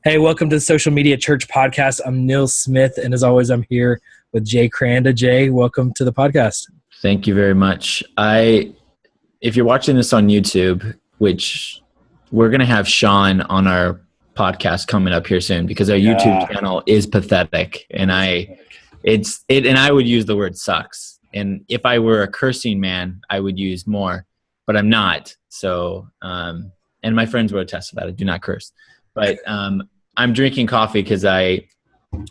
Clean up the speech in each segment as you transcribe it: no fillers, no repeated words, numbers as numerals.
Hey, welcome to the Social Media Church podcast. I'm Neil Smith, and as always, I'm here with Jay Cranda. Jay, welcome to the podcast. Thank you very much. If you're watching this on YouTube, which we're going to have Sean on our podcast coming up here soon because our YouTube channel is pathetic, and I would use the word sucks. And if I were a cursing man, I would use more, but I'm not. So, and my friends will attest to that. I do not curse. But I'm drinking coffee because I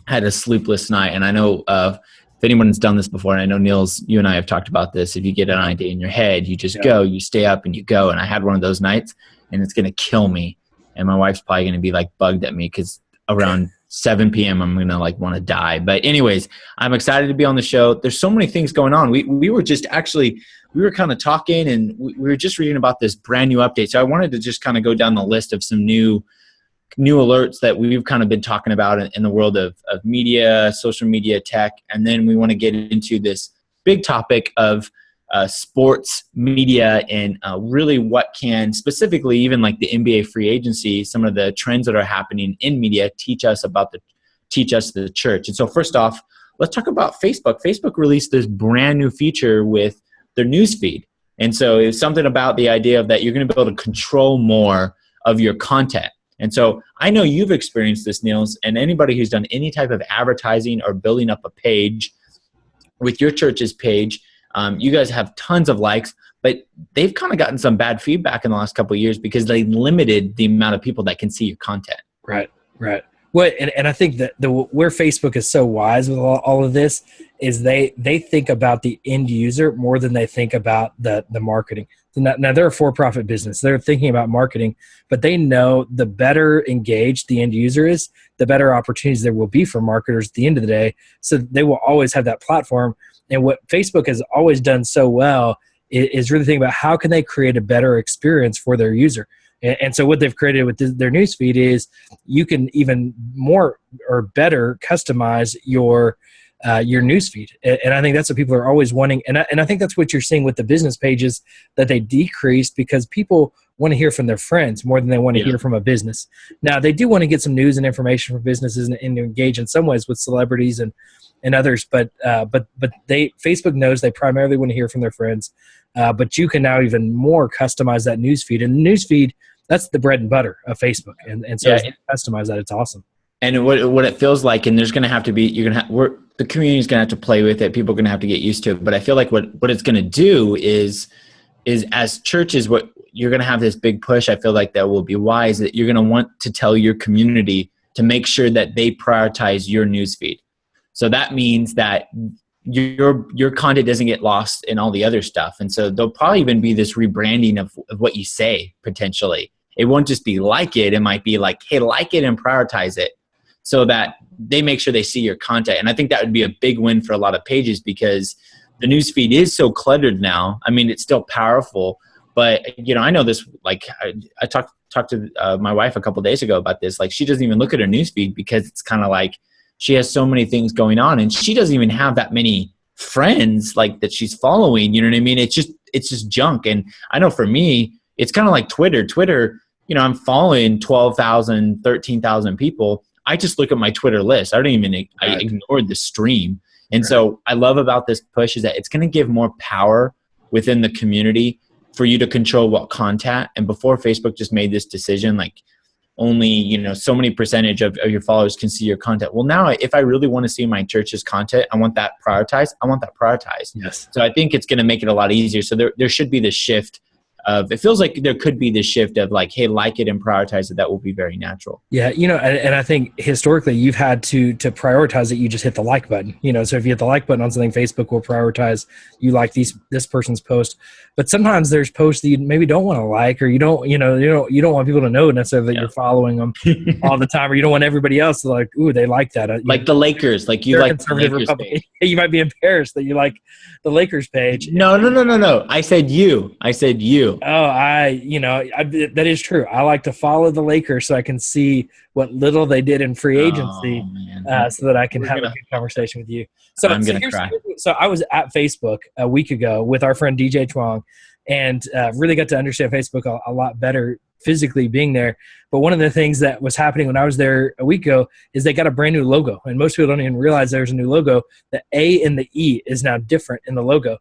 had a sleepless night. And I know if anyone's done this before, and I know Niels, you and I have talked about this, if you get an idea in your head, you just go, you stay up and you go. And I had one of those nights and it's going to kill me. And my wife's probably going to be like bugged at me because around 7 p.m. I'm going to like want to die. But anyways, I'm excited to be on the show. There's so many things going on. We were just actually, we were kind of talking and we were just reading about this brand new update. So I wanted to just kind of go down the list of some new alerts that we've kind of been talking about in the world of media, social media, tech. And then we want to get into this big topic of sports media and really what can specifically even like the NBA free agency, some of the trends that are happening in media teach us the church. And so first off, let's talk about Facebook. Facebook released this brand new feature with their news feed. And so it's something about the idea of that you're going to be able to control more of your content. And so I know you've experienced this, Niels, and anybody who's done any type of advertising or building up a page with your church's page, you guys have tons of likes, but they've kind of gotten some bad feedback in the last couple of years because they limited the amount of people that can see your content. Right. Well, and I think that where Facebook is so wise with all of this is they think about the end user more than they think about the marketing. So now they're a for-profit business. They're thinking about marketing, but they know the better engaged the end user is, the better opportunities there will be for marketers at the end of the day. So they will always have that platform. And what Facebook has always done so well is really think about how can they create a better experience for their user. And so what they've created with their newsfeed is you can even more or better customize your newsfeed. And I think that's what people are always wanting. And I think that's what you're seeing with the business pages that they decreased because people want to hear from their friends more than they want to hear from a business. Now, they do want to get some news and information from businesses and engage in some ways with celebrities and others. But Facebook knows they primarily want to hear from their friends. But you can now even more customize that newsfeed. And the newsfeed, that's the bread and butter of Facebook. And so as you customize that, it's awesome. And what it feels like, and there's going to have to be, the community is going to have to play with it. People are going to have to get used to it. But I feel like what it's going to do is as churches, what you're going to have this big push. I feel like that will be wise that you're going to want to tell your community to make sure that they prioritize your newsfeed. So that means that your content doesn't get lost in all the other stuff. And so there'll probably even be this rebranding of what you say potentially. It won't just be like it. It might be like, hey, like it and prioritize it so that they make sure they see your content. And I think that would be a big win for a lot of pages because the newsfeed is so cluttered now. I mean, it's still powerful, but I know this, like I talked to my wife a couple of days ago about this. Like she doesn't even look at her newsfeed because it's kind of like, she has so many things going on and she doesn't even have that many friends like that she's following. You know what I mean? It's just junk. And I know for me, it's kind of like Twitter. Twitter, I'm following 12,000, 13,000 people. I just look at my Twitter list. I ignored the stream. And so I love about this push is that it's going to give more power within the community for you to control what content. And before Facebook just made this decision, like, only, so many percentage of your followers can see your content. Well, now if I really want to see my church's content, I want that prioritized. Yes. So I think it's going to make it a lot easier. So there should be this shift of, it feels like there could be this shift of like, hey, like it and prioritize it. That will be very natural. Yeah. And I think historically you've had to prioritize it. You just hit the like button, so if you hit the like button on something, Facebook will prioritize you like this person's post. But sometimes there's posts that you maybe don't want to like, or you don't want people to know necessarily that you're following them all the time, or you don't want everybody else to like, ooh, they like that. Like the Lakers, like you like the Lakers page. You might be embarrassed that you like the Lakers page. No. I said you. Oh, that is true. I like to follow the Lakers so I can see what little they did in free agency, so that I can have a good conversation with you. So I'm going to cry. So I was at Facebook a week ago with our friend DJ Twong, and really got to understand Facebook a lot better physically being there. But one of the things that was happening when I was there a week ago is they got a brand new logo, and most people don't even realize there's a new logo. The A and the E is now different in the logo.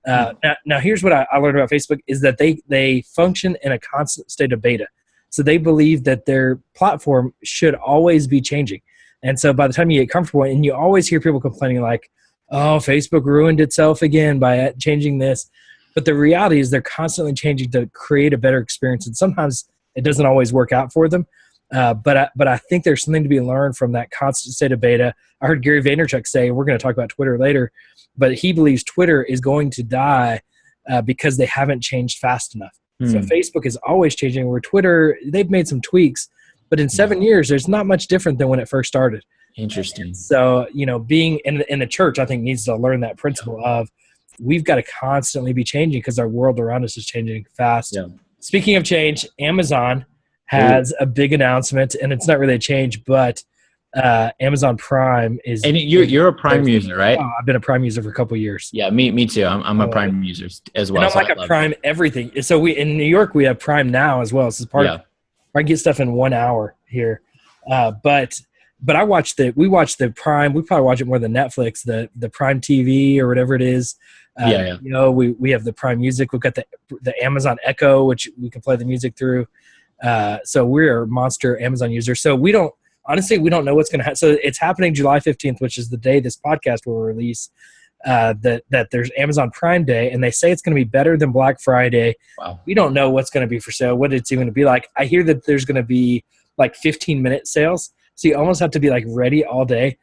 Now, here's what I learned about Facebook is that they function in a constant state of beta. So they believe that their platform should always be changing. And so by the time you get comfortable, and you always hear people complaining like, oh, Facebook ruined itself again by changing this. But the reality is they're constantly changing to create a better experience. And sometimes it doesn't always work out for them. But I think there's something to be learned from that constant state of beta. I heard Gary Vaynerchuk say, we're going to talk about Twitter later, but he believes Twitter is going to die because they haven't changed fast enough. So Facebook is always changing, where Twitter, they've made some tweaks, but in 7 years, there's not much different than when it first started. Interesting. So, being in the church, I think needs to learn that principle of we've got to constantly be changing because our world around us is changing fast. Yeah. Speaking of change, Amazon has a big announcement, and it's not really a change, but Amazon Prime is. And you're a Prime user, right? Oh, I've been a Prime user for a couple of years. Yeah, me too. I'm a Prime user as well. And I'm like a Prime everything. So in New York we have Prime Now as well. So it's part of. I get stuff in 1 hour here, but I we watch the Prime. We probably watch it more than Netflix. The Prime TV or whatever it is. We have the Prime Music. We've got the Amazon Echo, which we can play the music through. So we're monster Amazon users. So we don't know what's going to happen. So it's happening July 15th, which is the day this podcast will release, that there's Amazon Prime Day, and they say it's going to be better than Black Friday. Wow. We don't know what's going to be for sale, what it's even going to be like. I hear that there's going to be like 15-minute sales. So you almost have to be like ready all day.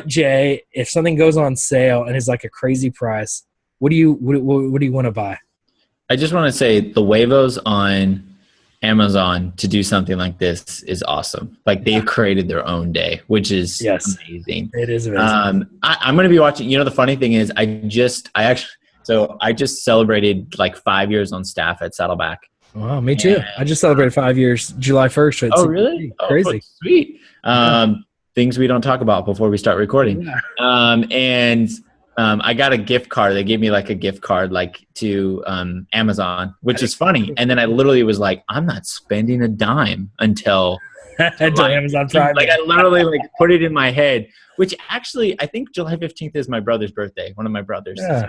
Jay, if something goes on sale and is like a crazy price, what do you want to buy? I just want to say the Wavos on Amazon to do something like this is awesome. Like they've created their own day, which is amazing. It is amazing. I'm going to be watching. The funny thing is I just celebrated like 5 years on staff at Saddleback. Wow, me too. I just celebrated 5 years, July 1st. Oh, really? Crazy. Oh, sweet. Things we don't talk about before we start recording. Yeah. I got a gift card. They gave me like a gift card like to Amazon, which is funny. And then I literally was like, I'm not spending a dime until Amazon Prime. Like I literally like put it in my head, which actually I think July 15th is my brother's birthday, one of my brothers. Yeah. So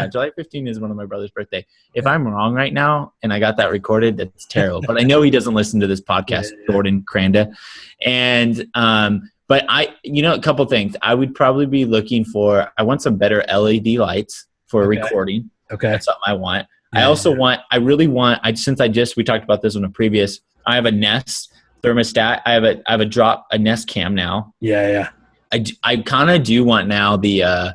July 15th is one of my brother's birthday. If I'm wrong right now and I got that recorded, that's terrible. But I know he doesn't listen to this podcast, Jordan Cranda. And but a couple things. I would probably be looking for, I want some better LED lights for recording. Okay. That's something I want. Yeah. I also want, we talked about this on a previous, I have a Nest thermostat. I have a Nest cam now. Yeah. I kind of do want now the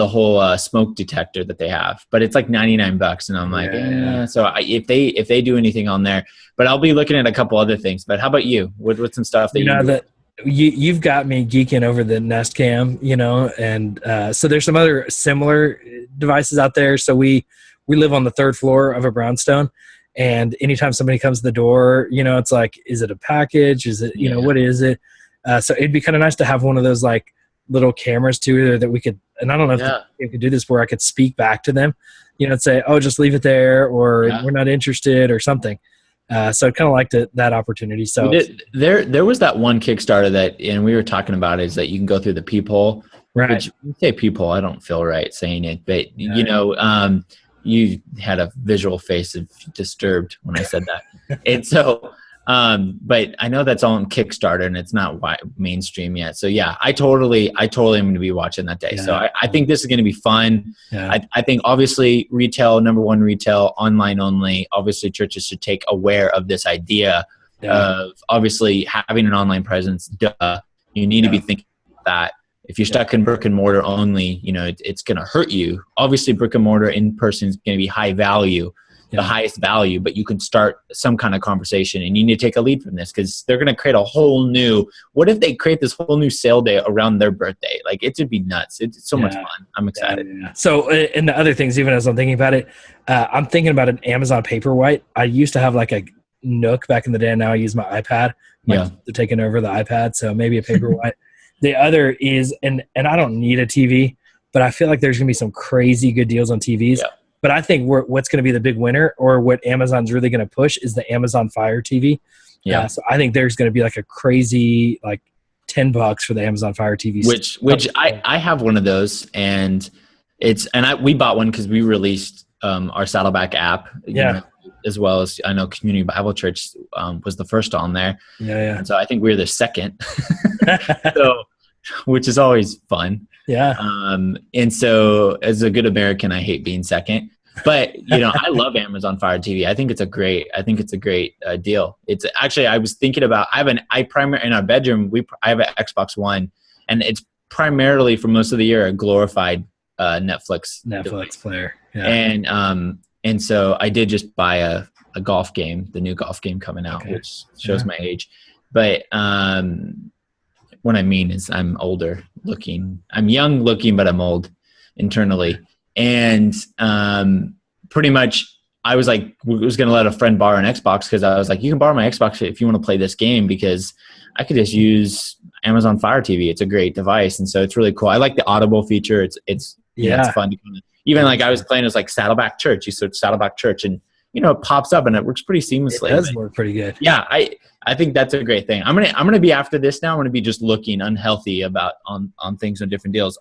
whole smoke detector that they have, but it's like $99 and I'm like, So if they do anything on there, but I'll be looking at a couple other things. But how about you? What's some stuff that you've got me geeking over the Nest Cam, and so there's some other similar devices out there. So we live on the 3rd floor of a brownstone, and anytime somebody comes to the door, it's like, is it a package? Is it, what is it? So it'd be kind of nice to have one of those like little cameras too that we could, and I don't know if we could do this where I could speak back to them, and say, oh, just leave it there, or we're not interested or something. So I kind of liked that opportunity. So there was that one Kickstarter and we were talking about is that you can go through the peephole. Right. Which, when you say peephole, I don't feel right saying it, but you had a visual face of disturbed when I said that. And so, but I know that's all on Kickstarter and it's not mainstream yet. So yeah, I totally am going to be watching that day. Yeah. So I think this is going to be fun. Yeah. I think obviously number one retail, online only, obviously churches should take aware of this idea of obviously having an online presence. You need to be thinking about that. If you're stuck in brick and mortar only, it's going to hurt you. Obviously brick and mortar in person is going to be high value. The highest value, but you can start some kind of conversation and you need to take a lead from this because they're going to create what if they create this whole new sale day around their birthday? Like it would be nuts. It's so much fun. I'm excited. Yeah. So, and the other things, even as I'm thinking about it, I'm thinking about an Amazon Paperwhite. I used to have like a Nook back in the day, and now I use my iPad. They're taking over the iPad, so maybe a Paperwhite. The other is, and I don't need a TV, but I feel like there's going to be some crazy good deals on TVs. Yeah. But I think what's going to be the big winner, or what Amazon's really going to push, is the Amazon Fire TV. Yeah. So I think there's going to be like a crazy like $10 for the Amazon Fire TV. Which I have one of those, and we bought one because we released our Saddleback app. Yeah. As well as I know Community Bible Church was the first on there. Yeah. And so I think we're the second, so, which is always fun. Yeah. And so as a good American, I hate being second, but I love Amazon Fire TV. I think it's a great deal. It's actually, I was thinking about, in our bedroom, I have an Xbox One, and it's primarily for most of the year a glorified Netflix device. Player. Yeah. And so I did just buy a golf game, the new golf game coming out, which shows my age. But what I mean is I'm older looking. I'm young looking, but I'm old internally. And pretty much I was like, was going to let a friend borrow an Xbox, because I was like, you can borrow my Xbox if you want to play this game, because I could just use Amazon Fire TV. It's a great device. And so it's really cool. I like the Audible feature. It's fun to kind of, even like I was playing, it was like Saddleback Church. You search Saddleback Church and, it pops up and it works pretty seamlessly. It does work pretty good. Yeah. I think that's a great thing. I'm going to be, after this now, I'm going to be just looking unhealthy about on things on different deals.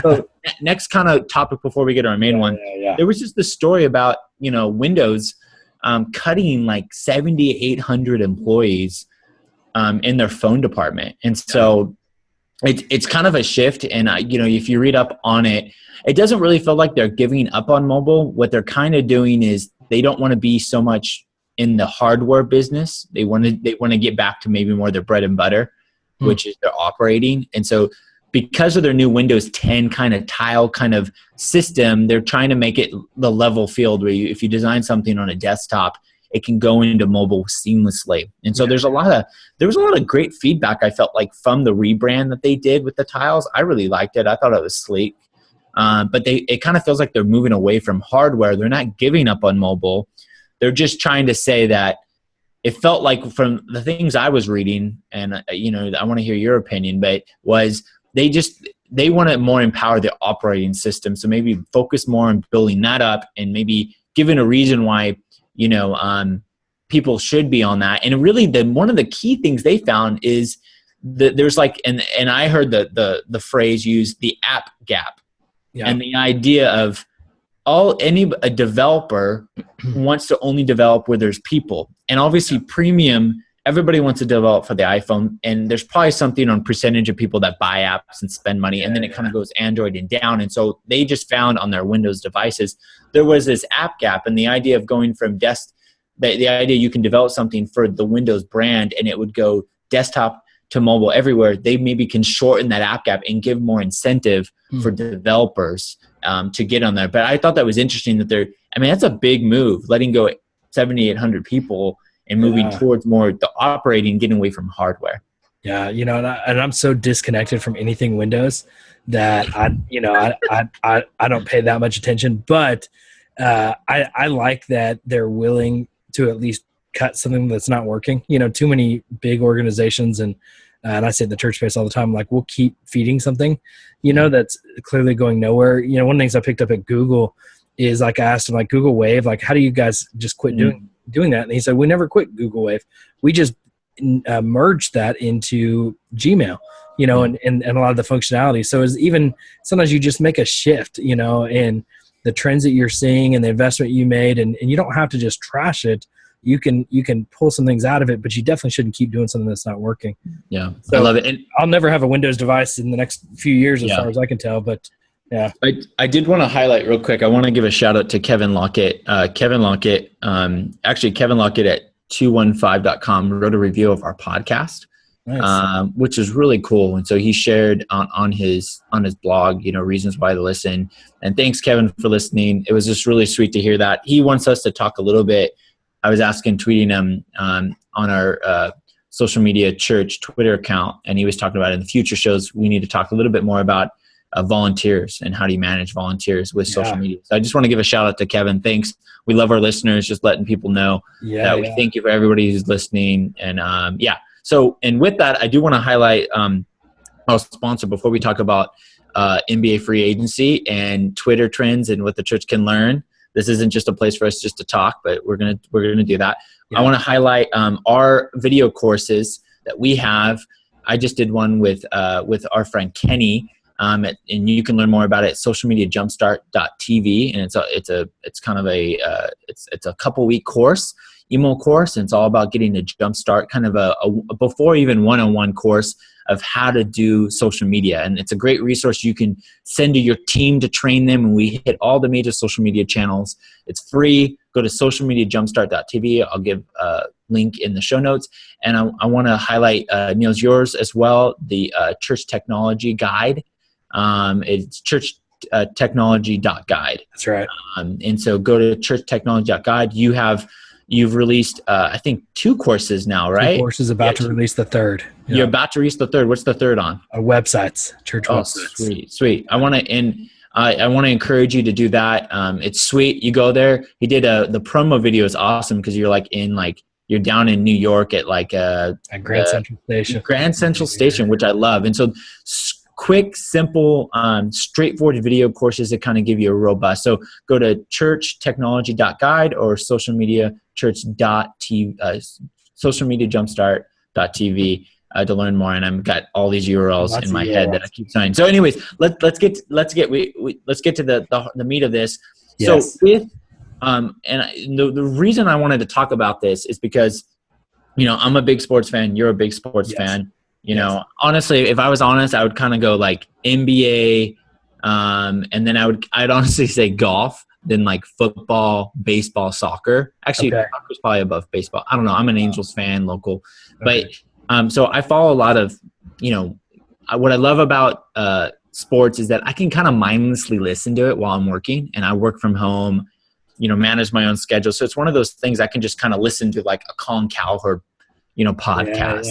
So next kind of topic before we get to our main one, there was just the story about, Windows cutting like 7,800 employees in their phone department. And so it's kind of a shift. And, if you read up on it, it doesn't really feel like they're giving up on mobile. What they're kind of doing is they don't want to be so much in the hardware business. They want to get back to maybe more their bread and butter, which is their operating. And so because of their new Windows 10 kind of tile kind of system, they're trying to make it the level field where if you design something on a desktop, it can go into mobile seamlessly. And so there was a lot of great feedback, I felt like, from the rebrand that they did with the tiles. I really liked it. I thought it was sleek. But it kind of feels like they're moving away from hardware. They're not giving up on mobile. They're just trying to say that it felt like, from the things I was reading, and I want to hear your opinion, but was they want to more empower the operating system. So maybe focus more on building that up, and maybe giving a reason why people should be on that. And really, one of the key things they found is that there's like, and I heard the phrase used, the app gap. Yeah. And the idea of a developer wants to only develop where there's people. And obviously premium, everybody wants to develop for the iPhone, and there's probably something on percentage of people that buy apps and spend money, and then it kind of goes Android and down. And so they just found on their Windows devices, there was this app gap, and the idea of going from the idea you can develop something for the Windows brand and it would go desktop to mobile everywhere. They maybe can shorten that app gap and give more incentive for developers to get on there. But I thought that was interesting that that's a big move, letting go 7,800 people and moving towards more the operating, getting away from hardware. Yeah. And I'm so disconnected from anything Windows that I don't pay that much attention, but I like that they're willing to at least cut something that's not working. Too many big organizations, and I say in the church space all the time, like, we'll keep feeding something, that's clearly going nowhere. One of the things I picked up at Google is, like, I asked him, like, Google Wave, like, how do you guys just quit doing that? And he said, we never quit Google Wave. We just merged that into Gmail, and a lot of the functionality. So it's even sometimes you just make a shift, in the trends that you're seeing and the investment you made, and you don't have to just trash it. You can pull some things out of it, but you definitely shouldn't keep doing something that's not working. Yeah, so I love it. And I'll never have a Windows device in the next few years, as far as I can tell. But yeah, I did want to highlight real quick. I want to give a shout out to Kevin Lockett. Kevin Lockett at 215.com wrote a review of our podcast, which is really cool. And so he shared on his blog, reasons why to listen. And thanks, Kevin, for listening. It was just really sweet to hear that. He wants us to talk a little bit. I was tweeting him on our social media church Twitter account, and he was talking about in the future shows, we need to talk a little bit more about volunteers and how do you manage volunteers with social media. So I just want to give a shout out to Kevin. Thanks. We love our listeners, just letting people know that we thank you for everybody who's listening. And so, and with that, I do want to highlight our sponsor before we talk about NBA free agency and Twitter trends and what the church can learn This isn't just a place for us just to talk, but we're gonna do that. Yeah. I want to highlight our video courses that we have. I just did one with our friend Kenny, and you can learn more about it at socialmediajumpstart.tv. And it's kind of a couple week course, email course, and it's all about getting a jump start, kind of a before even one-on-one course of how to do social media. And it's a great resource you can send to your team to train them. And we hit all the major social media channels. It's free. Go to socialmediajumpstart.tv. I'll give a link in the show notes. And I want to highlight, Niels, yours as well, the Church Technology Guide. It's churchtechnology.guide. That's right. And so go to churchtechnology.guide. You've released, I think, 2 courses now, right? 2 courses, about to release the third. Yeah. You're about to release the third. What's the third on? Websites, church websites. Sweet. I want to encourage you to do that. It's sweet. You go there. He did the promo video is awesome because you're down in New York at Grand Central Station. Grand Central Station, which I love. And so quick, simple, straightforward video courses that kind of give you a robust. So go to churchtechnology.guide or socialmediajumpstart.tv to learn more. And I've got all these URLs in my head that I keep signing. So anyways, let's get to the meat of this. Yes. So with the reason I wanted to talk about this is because, I'm a big sports fan. You're a big sports fan. Honestly, if I was honest, I would kind of go like NBA, and then I'd honestly say golf, then like football, baseball, soccer. Actually, soccer's probably above baseball. I don't know. I'm an Angels fan, local, but so I follow a lot of, what I love about sports is that I can kind of mindlessly listen to it while I'm working, and I work from home, manage my own schedule. So it's one of those things I can just kind of listen to, like a Colin Cowherd podcast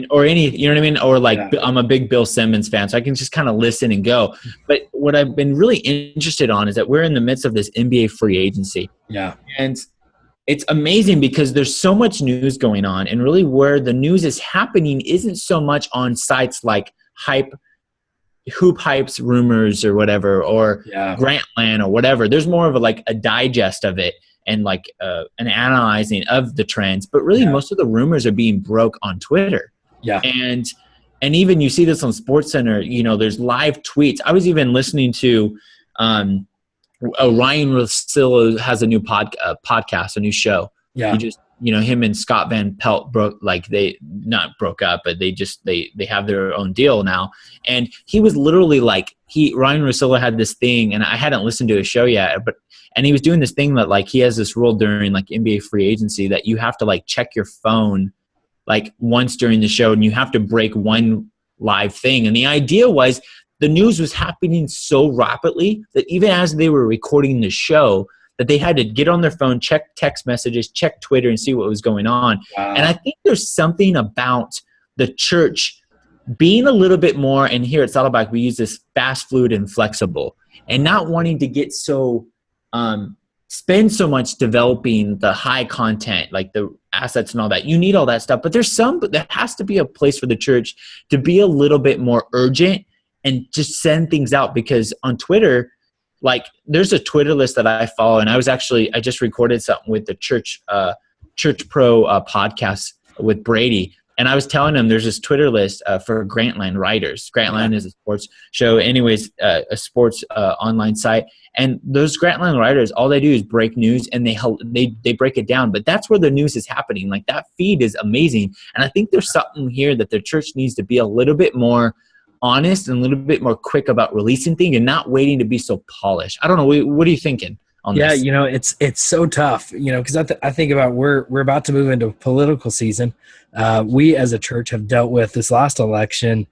or any, you know what I mean? Or I'm a big Bill Simmons fan, so I can just kind of listen and go. But what I've been really interested on is that we're in the midst of this NBA free agency. Yeah. And it's amazing because there's so much news going on, and really where the news is happening isn't so much on sites like Hoop Hypes, Rumors or whatever, or Grantland or whatever. There's more of a digest of it and an analyzing of the trends, but really most of the rumors are being broke on Twitter. Yeah. And even you see this on SportsCenter, there's live tweets. I was even listening to Ryan Russillo has a new podcast, a new show. Yeah. He just, him and Scott Van Pelt they not broke up, but they have their own deal now. And he was literally Ryan Russillo had this thing, and I hadn't listened to his show yet, and he was doing this thing that he has this rule during NBA free agency that you have to check your phone once during the show, and you have to break one live thing. And the idea was the news was happening so rapidly that even as they were recording the show, that they had to get on their phone, check text messages, check Twitter, and see what was going on. Wow. And I think there's something about the church being a little bit more, and here at Saddleback we use this fast, fluid, and flexible, and not wanting to get so spend so much developing the high content, like the assets and all that. You need all that stuff, but there has to be a place for the church to be a little bit more urgent and just send things out. Because on Twitter, there's a Twitter list that I follow, and I just recorded something with the Church Pro podcast with Brady. And I was telling him there's this Twitter list for Grantland writers. Grantland is a sports show, anyways, a sports online site. And those Grantland writers, all they do is break news, and they break it down. But that's where the news is happening. That feed is amazing. And I think there's something here that the church needs to be a little bit more honest and a little bit more quick about releasing things and not waiting to be so polished. I don't know. What are you thinking on this? Yeah, it's so tough, because I think about we're about to move into political season. We as a church have dealt with this last election,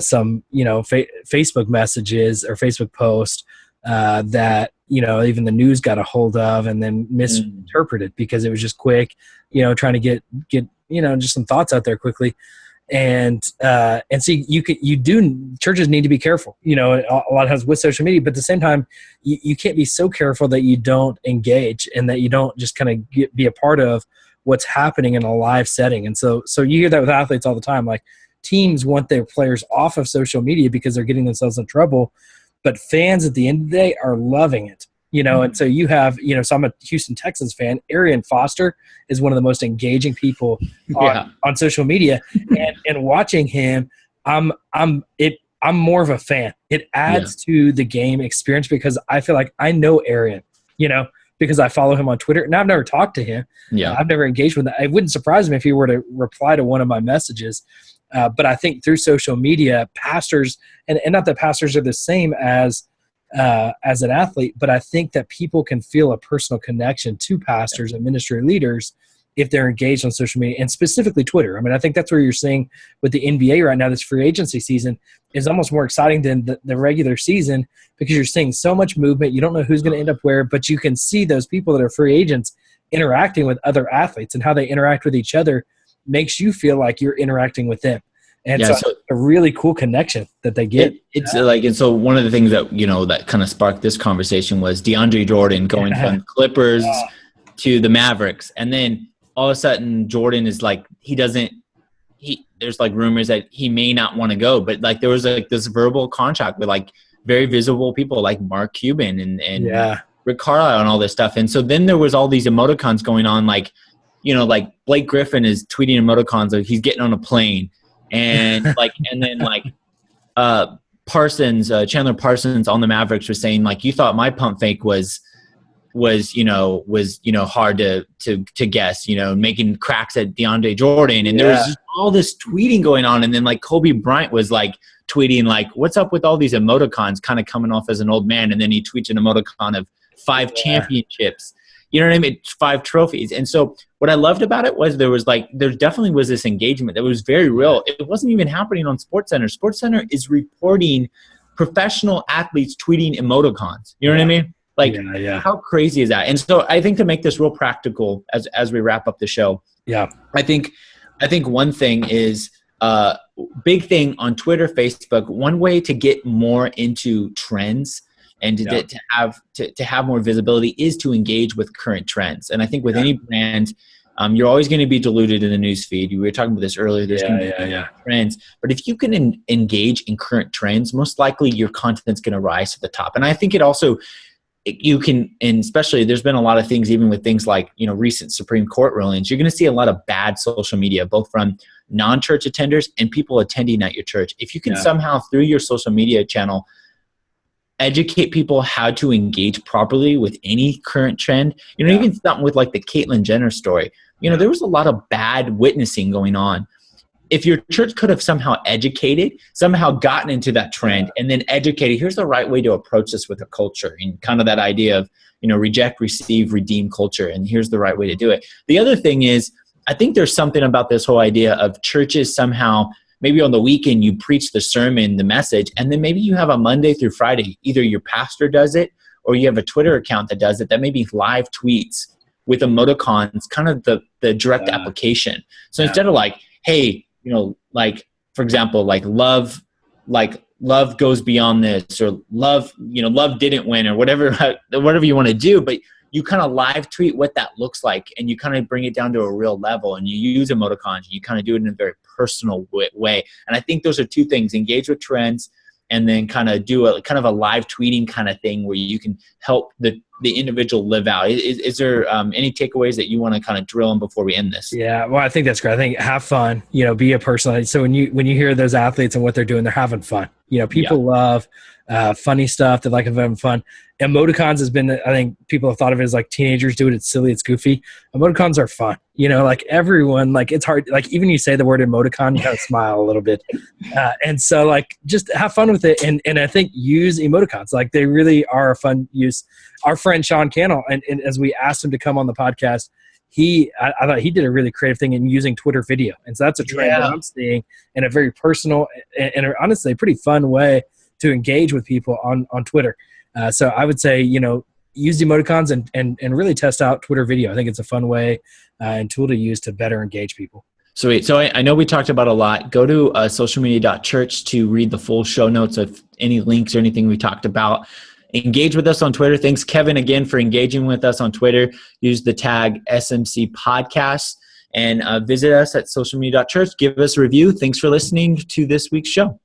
some, Facebook messages or Facebook posts that, even the news got a hold of and then misinterpreted because it was just quick, trying to get, just some thoughts out there quickly. And see, churches need to be careful, a lot of times with social media, but at the same time, you can't be so careful that you don't engage and that you don't just kind of be a part of what's happening in a live setting. And so you hear that with athletes all the time, teams want their players off of social media because they're getting themselves in trouble, but fans at the end of the day are loving it. And so you have, so I'm a Houston Texans fan. Arian Foster is one of the most engaging people on social media, and watching him, I'm more of a fan. It adds to the game experience because I feel like I know Arian, because I follow him on Twitter, and I've never talked to him. I've never engaged with him. It wouldn't surprise me if he were to reply to one of my messages. But I think through social media, pastors, and not that pastors are the same as an athlete, but I think that people can feel a personal connection to pastors and ministry leaders if they're engaged on social media, and specifically Twitter. I mean, I think that's where you're seeing with the NBA right now, this free agency season is almost more exciting than the regular season, because you're seeing so much movement. You don't know who's going to end up where, but you can see those people that are free agents interacting with other athletes, and how they interact with each other makes you feel like you're interacting with them. And so it's a really cool connection that they get. And so one of the things that, that kind of sparked this conversation was DeAndre Jordan going from the Clippers to the Mavericks. And then all of a sudden Jordan is like, there's like rumors that he may not want to go, but like there was like this verbal contract with like very visible people like Mark Cuban and Rick Carlisle and all this stuff. And so then there was all these emoticons going on, like, like Blake Griffin is tweeting emoticons like he's getting on a plane. And Parsons, Chandler Parsons on the Mavericks was saying like, you thought my pump fake was hard to guess, making cracks at DeAndre Jordan. And there was just all this tweeting going on. And then like Kobe Bryant was like tweeting like, what's up with all these emoticons, kind of coming off as an old man. And then he tweets an emoticon of 5 championships. You know what I mean? 5 trophies. And so what I loved about it was there definitely was this engagement that was very real. It wasn't even happening on SportsCenter. SportsCenter is reporting professional athletes tweeting emoticons. You know what I mean? Like, how crazy is that? And so I think to make this real practical as we wrap up the show, I think one thing is big thing on Twitter, Facebook, one way to get more into trends and to have more visibility is to engage with current trends. And I think with any brand, you're always going to be diluted in the news feed. We were talking about this earlier. There's going to be trends. But if you can engage in current trends, most likely your content's going to rise to the top. And I think it also, you can, and especially there's been a lot of things, even with things like, recent Supreme Court rulings, you're going to see a lot of bad social media, both from non-church attenders and people attending at your church. If you can somehow through your social media channel educate people how to engage properly with any current trend, even something with like the Caitlyn Jenner story, there was a lot of bad witnessing going on. If your church could have somehow gotten into that trend and then educated, here's the right way to approach this with a culture, and kind of that idea of, reject, receive, redeem culture. And here's the right way to do it. The other thing is, I think there's something about this whole idea of churches somehow, maybe on the weekend you preach the sermon, the message, and then maybe you have a Monday through Friday. Either your pastor does it or you have a Twitter account that does it, that maybe live tweets with emoticons, kind of the direct application. So instead of like, hey, like, for example, like love goes beyond this, or love didn't win, or whatever you want to do, but you kind of live tweet what that looks like, and you kind of bring it down to a real level, and you use emoticons. You kind of do it in a very personal way. And I think those are two things: engage with trends, and then kind of do a kind of a live tweeting kind of thing where you can help the individual live out. Is there any takeaways that you want to kind of drill in before we end this? Yeah, well, I think that's great. I think have fun, be a person. So when you hear those athletes and what they're doing, they're having fun. People love funny stuff. They like having fun. Emoticons has been, I think people have thought of it as like teenagers do it. It's silly. It's goofy. Emoticons are fun. Like everyone, like it's hard. Like even you say the word emoticon, you kind of smile a little bit. And so like just have fun with it. And I think use emoticons. Like they really are a fun use. Our friend Sean Cannell, and as we asked him to come on the podcast, I thought he did a really creative thing in using Twitter video. And so that's a trend that I'm seeing in a very personal and honestly a pretty fun way to engage with people on Twitter. So I would say, use the emoticons and really test out Twitter video. I think it's a fun way and tool to use to better engage people. Sweet. So I know we talked about a lot. Go to socialmedia.church to read the full show notes of any links or anything we talked about. Engage with us on Twitter. Thanks, Kevin, again, for engaging with us on Twitter. Use the tag SMC Podcast and visit us at socialmedia.church. Give us a review. Thanks for listening to this week's show.